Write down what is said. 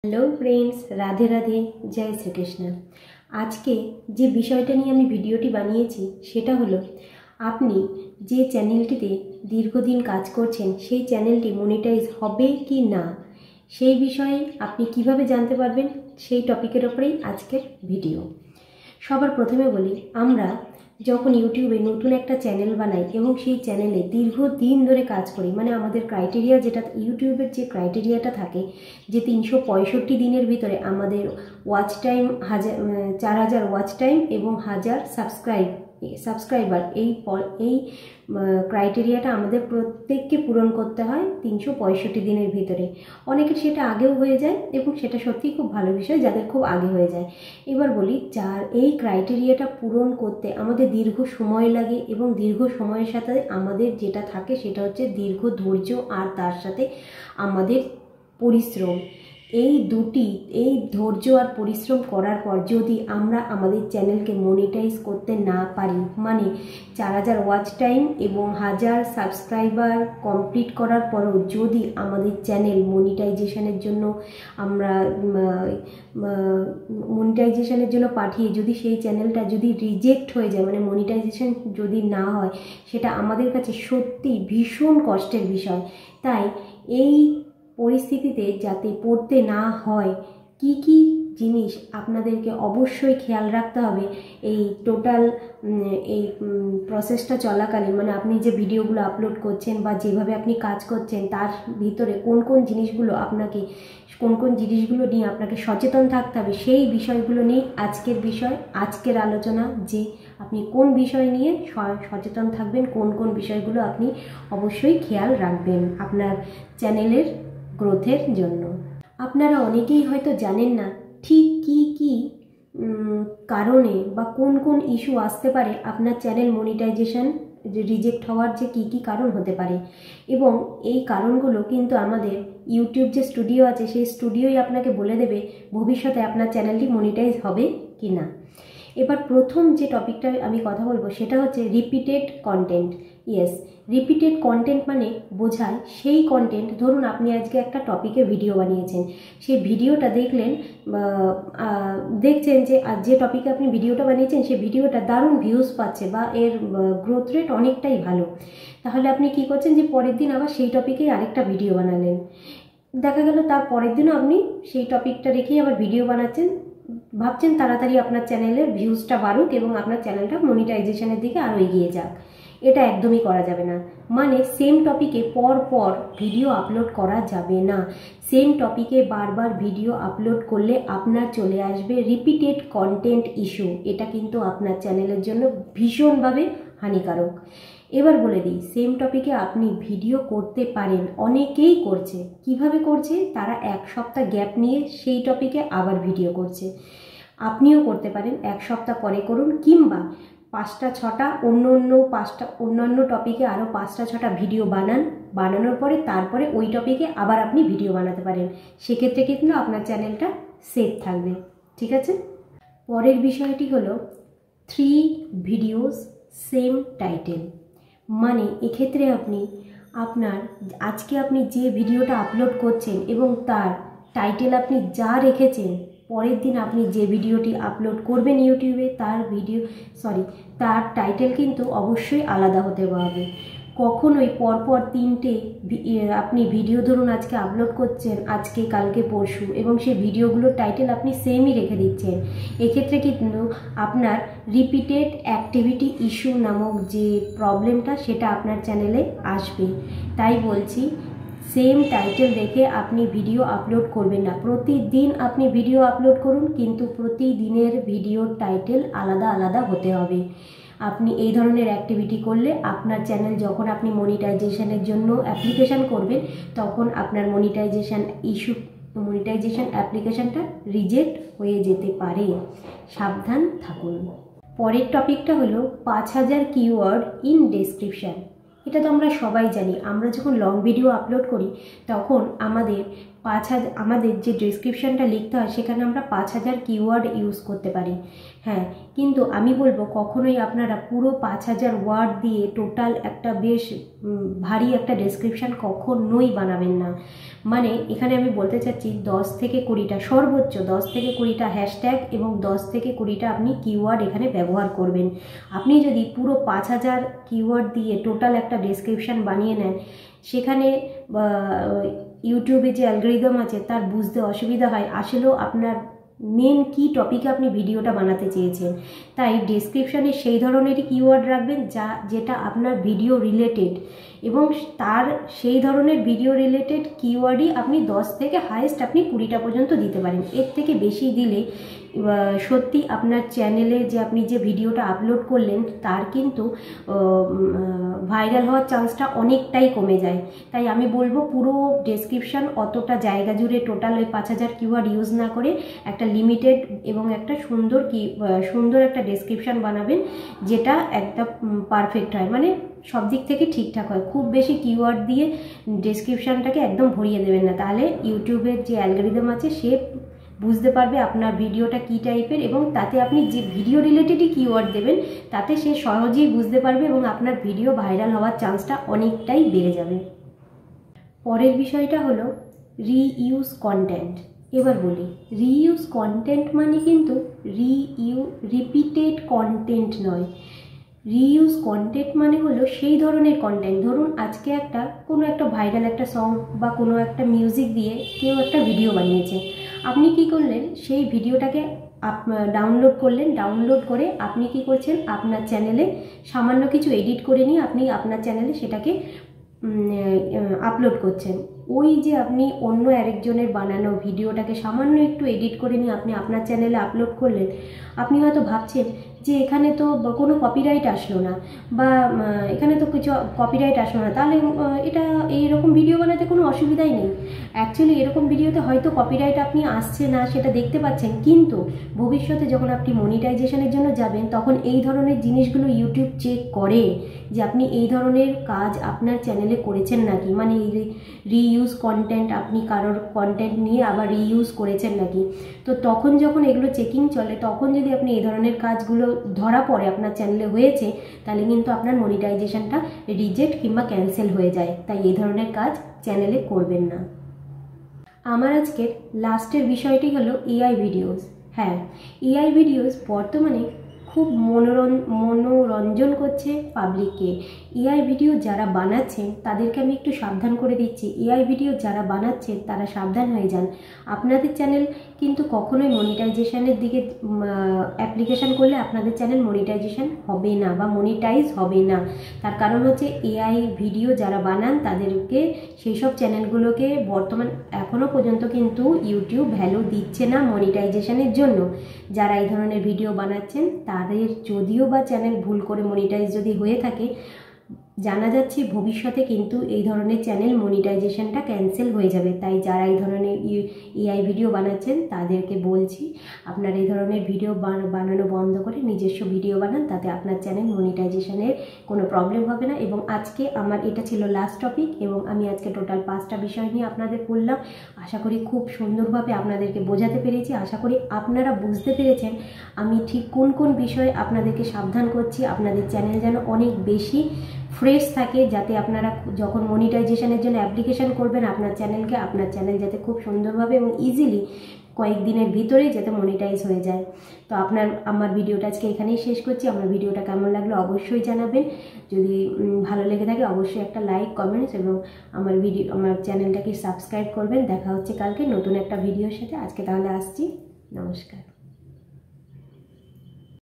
Hello friends, Radhe Radhe, জয় শ্রীকৃষ্ণ। আজকে যে বিষয়টা নিয়ে আমি ভিডিওটি বানিয়েছি সেটা হলো, আপনি যে চ্যানেলটিতে দীর্ঘদিন কাজ করছেন সেই চ্যানেলটি মনিটাইজ হবে কি না, সেই বিষয়ে আপনি কিভাবে জানতে পারবেন, সেই টপিকের ওপরেই আজকের ভিডিও। সবার প্রথমে বলি, আমরা যখন ইউটিউবে নতুন একটা চ্যানেল বানাই এবং সেই চ্যানেলে দীর্ঘদিন ধরে কাজ করি, মানে আমাদের ক্রাইটেরিয়া যেটা ইউটিউবের যে ক্রাইটেরিয়াটা থাকে যে 365 দিনের ভিতরে আমাদের ওয়াচ টাইম 4000 ওয়াচ টাইম এবং 1000 সাবস্ক্রাইবার, এই ক্রাইটেরিয়াটা আমাদের প্রত্যেককে পূরণ করতে হয় 365 দিনের ভিতরে। অনেকের সেটা আগেও হয়ে যায় এবং সেটা সত্যিই খুব ভালো বিষয় যাদের খুব আগে হয়ে যায়। এবার বলি, যার এই ক্রাইটেরিয়াটা পূরণ করতে আমাদের দীর্ঘ সময় লাগে এবং দীর্ঘ সময়ের সাথে আমাদের যেটা থাকে সেটা হচ্ছে দীর্ঘ ধৈর্য আর তার সাথে আমাদের পরিশ্রম। এই ধৈর্য আর পরিশ্রম করার পর যদি আমরা আমাদের চ্যানেলকে মনিটাইজ করতে না পারি, মানে 4000 ওয়াচ টাইম এবং 1000 সাবস্ক্রাইবার কমপ্লিট করার পরও যদি আমাদের চ্যানেল মনিটাইজেশনের জন্য পাঠিয়ে যদি সেই চ্যানেলটা যদি রিজেক্ট হয়ে যায়, মানে মনিটাইজেশন যদি না হয়, সেটা আমাদের কাছে সত্যি ভীষণ কষ্টের বিষয়। তাই এই পরিস্থিতিতে যাতে পড়তে না হয়, কি কি জিনিস আপনাদেরকে অবশ্যই খেয়াল রাখতে হবে এই টোটাল এই প্রসেসটা চলাকালীন, মানে আপনি যে ভিডিওগুলো আপলোড করছেন বা যেভাবে আপনি কাজ করছেন তার ভিতরে কোন কোন জিনিসগুলো নিয়ে আপনাকে সচেতন থাকতে হবে, সেই বিষয়গুলো নিয়ে আজকের আলোচনা, যে আপনি কোন বিষয় নিয়ে সচেতন থাকবেন, কোন কোন বিষয়গুলো আপনি অবশ্যই খেয়াল রাখবেন আপনার চ্যানেলের গ্রোথের জন্য। আপনারা অনেকেই হয়তো জানেন না ঠিক কি কারণে বা কোন কোন ইস্যু আসতে পারে আপনার চ্যানেল মনিটাইজেশন রিজেক্ট হওয়ার, যে কি কারণ হতে পারে। এবং এই কারণগুলো কিন্তু আমাদের ইউটিউব যে স্টুডিও আছে সেই স্টুডিওই আপনাকে বলে দেবে ভবিষ্যতে আপনার চ্যানেলটি মনিটাইজ হবে কি না। এবার প্রথম যে টপিকটা আমি কথা বলবো সেটা হচ্ছে রিপিটেড কন্টেন্ট। রিপিটেড কন্টেন্ট মানে বোঝায় সেই কন্টেন্ট, ধরুন আপনি আজকে একটা টপিকে ভিডিও বানিয়েছেন, সেই ভিডিওটা দেখছেন যে টপিকে আপনি ভিডিওটা বানিয়েছেন সেই ভিডিওটা দারুণ ভিউজ পাচ্ছে বা এর গ্রোথ রেট অনেকটাই ভালো। তাহলে আপনি কি করছেন, যে পরের দিন আবার সেই টপিকেই আরেকটা ভিডিও বানালেন। দেখা গেল তার পরের দিনও আপনি সেই টপিকটা রেখেই আবার ভিডিও বানাচ্ছেন, ভাবছেন তাড়াতাড়ি আপনার চ্যানেলের ভিউজটা বাড়ুক এবং আপনার চ্যানেলটা মনিটাইজেশনের দিকে আরও এগিয়ে যাক। এটা একদমই করা যাবে না। মানে সেম টপিকে পর ভিডিও আপলোড করা যাবে না। সেম টপিকে বারবার ভিডিও আপলোড করলে আপনার চলে আসবে রিপিটেড কন্টেন্ট ইস্যু। এটা কিন্তু আপনার চ্যানেলের জন্য ভীষণভাবে হানিকারক। এবার বলে দিই, সেম টপিকে আপনি ভিডিও করতে পারেন, অনেকেই করছে। কিভাবে করছে? তারা এক সপ্তাহ গ্যাপ নিয়ে সেই টপিকে আবার ভিডিও করছে। আপনিও করতে পারেন, এক সপ্তাহ পরে করুন, কিংবা 5টা-6টা অন্যান্য টপিকে আরও 5টা-6টা ভিডিও বানানোর পরে তারপরে ওই টপিকে আবার আপনি ভিডিও বানাতে পারেন। সেক্ষেত্রে কিন্তু আপনার চ্যানেলটা সেফ থাকবে। ঠিক আছে? পরের বিষয়টি হলো 3 ভিডিওস সেম টাইটেল। মানে এক্ষেত্রে আজকে আপনি যে ভিডিওটা আপলোড করছেন এবং তার টাইটেল আপনি যা রেখেছেন, পরের দিন আপনি যে ভিডিওটি আপলোড করবেন ইউটিউবে তার টাইটেল কিন্তু অবশ্যই আলাদা হতে হবে। কখনোই পরপর 3টে আপনি ভিডিও ধরুন আজকে আপলোড করছেন, আজকে কালকে পরশু, এবং সেই ভিডিওগুলোর টাইটেল আপনি সেমই রেখে দিচ্ছেন। এক্ষেত্রে কিন্তু আপনার রিপিটেড অ্যাক্টিভিটি ইস্যু নামক যে প্রবলেমটা সেটা আপনার চ্যানেলে আসবে। তাই বলছি, সেম টাইটেল রেখে আপনি ভিডিও আপলোড করবেন না। প্রতিদিন আপনি ভিডিও আপলোড করুন, কিন্তু প্রতিদিনের ভিডিওর টাইটেল আলাদা আলাদা হতে হবে। আপনি এই ধরনের অ্যাক্টিভিটি করলে আপনার চ্যানেল, যখন আপনি মনিটাইজেশনের জন্য অ্যাপ্লিকেশান করবেন, তখন আপনার মনিটাইজেশন অ্যাপ্লিকেশানটা রিজেক্ট হয়ে যেতে পারে। সাবধান থাকুন। পরের টপিকটা হলো 5000 কিওয়ার্ড ইন ডেসক্রিপশান। এটা তো আমরা সবাই জানি। আমরা যখন লং ভিডিও আপলোড করি তখন আমাদের 5000 আমাদের যে ডেসক্রিপশানটা লিখতে হয় সেখানে আমরা 5000 কিওয়ার্ড ইউজ করতে পারি। হ্যাঁ, কিন্তু আমি বলবো কখনোই আপনারা পুরো 5000 ওয়ার্ড দিয়ে টোটাল একটা বেশ ভারী একটা ডেসক্রিপশান কখনোই বানাবেন না। মানে এখানে আমি বলতে চাচ্ছি 10 থেকে 20টা, সর্বোচ্চ 10 থেকে 20টা হ্যাশট্যাগ এবং 10 থেকে 20টা আপনি কিওয়ার্ড এখানে ব্যবহার করবেন। আপনি যদি পুরো 5000 কিওয়ার্ড দিয়ে টোটাল একটা ডেসক্রিপশান বানিয়ে নেন, সেখানে ইউটিউবে যে অ্যালগরিদম আছে তার বুঝতে অসুবিধা হয় আসলেও আপনার মেন কি টপিকে আপনি ভিডিওটা বানাতে চেয়েছেন। তাই ডেসক্রিপশানে সেই ধরনেরই কিওয়ার্ড রাখবেন যেটা আপনার ভিডিও রিলেটেড, এবং তার সেই ধরনের ভিডিও রিলেটেড কিওয়ার্ডই আপনি 10 থেকে হাইয়েস্ট আপনি 20টা পর্যন্ত দিতে পারেন। এর থেকে বেশি দিলে সত্যি আপনার চ্যানেলে যে আপনি যে ভিডিওটা আপলোড করলেন তার কিন্তু ভাইরাল হওয়ার চান্সটা অনেকটাই কমে যায়। তাই আমি বলবো পুরো ডেসক্রিপশান অতটা জায়গা জুড়ে টোটাল ওই 5000 কিওয়ার্ড ইউজ না করে একটা লিমিটেড এবং একটা সুন্দর একটা ডেসক্রিপশান বানাবেন, যেটা একদম পারফেক্ট হয়, মানে সব দিক থেকে ঠিকঠাক হয়। খুব বেশি কিওয়ার্ড দিয়ে ডেসক্রিপশানটাকে একদম ভরিয়ে দেবেন না, তাহলে ইউটিউবের যে অ্যালগরিদম আছে সে বুঝতে পারবে আপনার ভিডিওটা কী টাইপের, এবং তাতে আপনি যে ভিডিও রিলেটেডই কিওয়ার্ড দেবেন তাতে সে সহজেই বুঝতে পারবে এবং আপনার ভিডিও ভাইরাল হওয়ার চান্সটা অনেকটাই বেড়ে যাবে। পরের বিষয়টা হলো রিইউজ কন্টেন্ট। এবার বলি, রিইউজ কন্টেন্ট মানে কিন্তু রিপিটেড কন্টেন্ট নয়। রিইউজ কন্টেন্ট মানে হলো সেই ধরনের কন্টেন্ট, ধরুন আজকে কোনো একটা ভাইরাল একটা সং বা কোনো একটা মিউজিক দিয়ে কেউ একটা ভিডিও বানিয়েছে, আপনি কি করলেন, সেই ভিডিওটাকে ডাউনলোড করলেন, ডাউনলোড করে আপনি কি করছেন, আপনার চ্যানেলে সামান্য কিছু এডিট করে নিয়ে আপনি আপনার চ্যানেলে সেটাকে আপলোড করছেন। ওই যে আপনি অন্য আরেকজনের বানানো ভিডিওটাকে সামান্য একটু এডিট করে নিয়ে আপনি আপনার চ্যানেলে আপলোড করলেন, আপনি হয়তো ভাবছেন যে এখানে তো কোনো কপিরাইট আসলো না, বা এখানে তো কিছু কপিরাইট আসলো না, তাহলে এটা এইরকম ভিডিও বানাতে কোনো অসুবিধাই নেই। অ্যাকচুয়ালি এরকম ভিডিওতে হয়তো কপিরাইট আপনি আসছে না সেটা দেখতে পাচ্ছেন, কিন্তু ভবিষ্যতে যখন আপনি মনিটাইজেশনের জন্য যাবেন তখন এই ধরনের জিনিসগুলো ইউটিউব চেক করে যে আপনি এই ধরনের কাজ আপনার চ্যানেলে করেছেন নাকি, মানে এই রিইউজ কন্টেন্ট, আপনি কারোর কন্টেন্ট নিয়ে আবার রিইউজ করেছেন নাকি। তো তখন যখন এগুলো চেকিং চলে, তখন যদি আপনি এই ধরনের কাজগুলো ধরা পড়ে আপনার চ্যানেলে হয়েছে, তাহলে কিন্তু আপনার মনিটাইজেশনটা রিজেক্ট কিংবা ক্যান্সেল হয়ে যায়। তাই এই ধরনের কাজ চ্যানেলে করবেন না। আমার আজকের লাস্টের বিষয়টি হলো এআই ভিডিওস। হ্যাঁ, এআই ভিডিওস বর্তমানে খুব মনোরঞ্জন করছে পাবলিককে। এআই ভিডিও যারা বানাচ্ছেন তাদেরকে আমি একটু সাবধান করে দিচ্ছি, এআই ভিডিও যারা বানাচ্ছেন তারা সাবধান হয়ে যান। আপনাদের চ্যানেল কিন্তু কখনোই মনিটাইজেশনের দিকে অ্যাপ্লিকেশান করলে আপনাদের চ্যানেল মনিটাইজেশন হবে না বা মনিটাইজ হবে না। তার কারণ হচ্ছে এআই ভিডিও যারা বানান তাদেরকে, সেই সব চ্যানেলগুলোকে এখনও পর্যন্ত কিন্তু ইউটিউব ভ্যালু দিচ্ছে না মনিটাইজেশনের জন্য। যারা এই ধরনের ভিডিও বানাচ্ছেন তাদের যদিও বা চ্যানেল ভুল করে মনিটাইজ যদি হয়ে থাকে, জানা যাচ্ছে ভবিষ্যতে কিন্তু এই ধরনের চ্যানেল মনিটাইজেশনটা ক্যান্সেল হয়ে যাবে। তাই যারা এই ধরনের এআই ভিডিও বানাচ্ছেন তাদেরকে বলছি, আপনারা এই ধরনের ভিডিও বানানো বন্ধ করে নিজস্ব ভিডিও বানান, তাতে আপনার চ্যানেল মনিটাইজেশনের কোনো প্রবলেম হবে না। এবং আজকে আমার এটা ছিল লাস্ট টপিক, এবং আমি আজকে টোটাল 5টা বিষয় নিয়ে আপনাদের বললাম। আশা করি খুব সুন্দরভাবে আপনাদেরকে বোঝাতে পেরেছি, আশা করি আপনারা বুঝতে পেরেছেন আমি ঠিক কোন কোন বিষয়ে আপনাদেরকে সাবধান করছি, আপনাদের চ্যানেল যেন অনেক বেশি ফ্রেশ থাকে, যাতে আপনারা যখন মনিটাইজেশনের জন্য অ্যাপ্লিকেশান করবেন আপনার চ্যানেল যাতে খুব সুন্দরভাবে এবং ইজিলি কয়েকদিনের ভিতরেই যাতে মনিটাইজ হয়ে যায়। তো আমার ভিডিওটা আজকে এখানেই শেষ করছি। আমার ভিডিওটা কেমন লাগলো অবশ্যই জানাবেন। যদি ভালো লেগে থাকে অবশ্যই একটা লাইক, কমেন্টস এবং আমার চ্যানেলটাকে সাবস্ক্রাইব করবেন। দেখা হচ্ছে কালকে নতুন একটা ভিডিওর সাথে। আজকে তাহলে আসছি, নমস্কার।